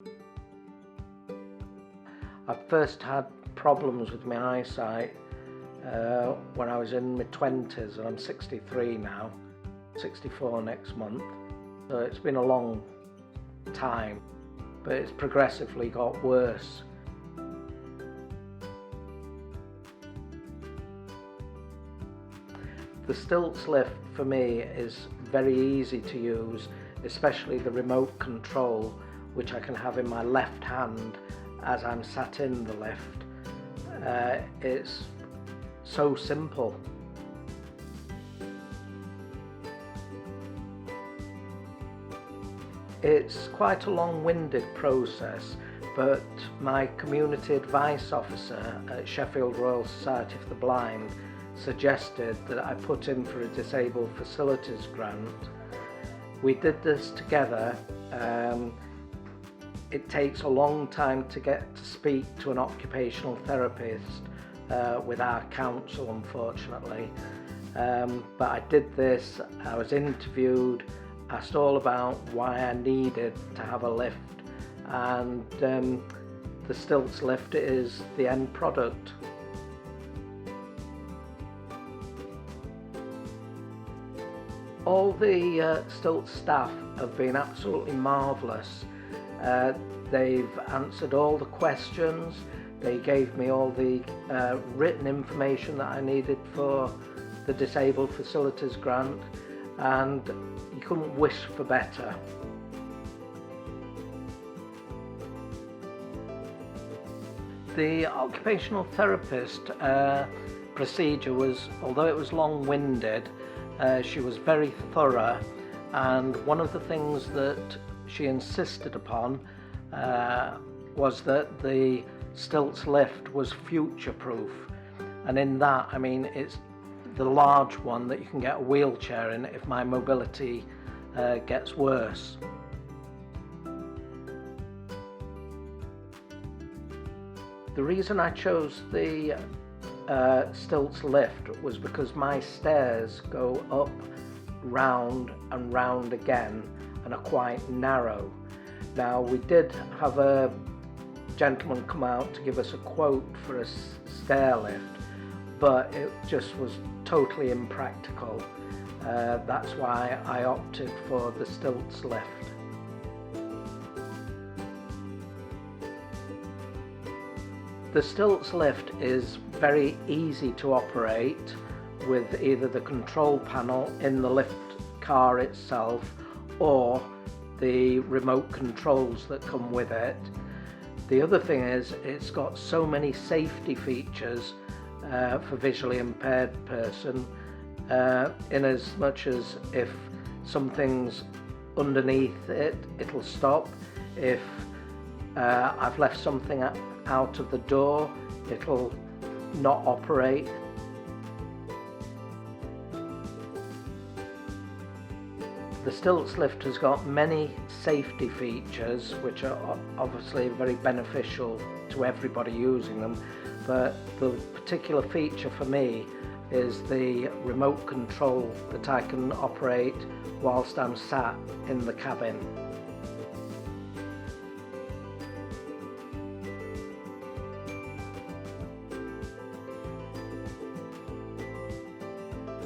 I first had problems with my eyesight when I was in my 20s, and I'm 63 now, 64 next month. So it's been a long time, but it's progressively got worse. The Stiltz lift for me is very easy to use, especially the remote control, which I can have in my left hand as I'm sat in the lift. It's so simple. It's quite a long-winded process, but my community advice officer at Sheffield Royal Society for the Blind suggested that I put in for a disabled facilities grant. We did this together. It takes a long time to get to speak to an occupational therapist with our council, unfortunately. But I did this, I was interviewed, asked all about why I needed to have a lift, and the Stiltz lift is the end product. All the Stiltz staff have been absolutely marvellous. They've answered all the questions, they gave me all the written information that I needed for the Disabled Facilities Grant, and you couldn't wish for better. The occupational therapist procedure was, although it was long-winded, she was very thorough, and one of the things that she insisted upon was that the Stiltz lift was future-proof, and in that I mean it's the large one that you can get a wheelchair in if my mobility gets worse. The reason I chose the Stiltz lift was because my stairs go up, round and round again, and are quite narrow. Now, we did have a gentleman come out to give us a quote for a stair lift, but it just was totally impractical. That's why I opted for the Stiltz lift. The Stiltz lift is very easy to operate with either the control panel in the lift car itself or the remote controls that come with it. The other thing is it's got so many safety features for visually impaired person, in as much as if something's underneath it, it'll stop. If I've left something out of the door, it'll not operate. The Stiltz lift has got many safety features which are obviously very beneficial to everybody using them, but the particular feature for me is the remote control that I can operate whilst I'm sat in the cabin.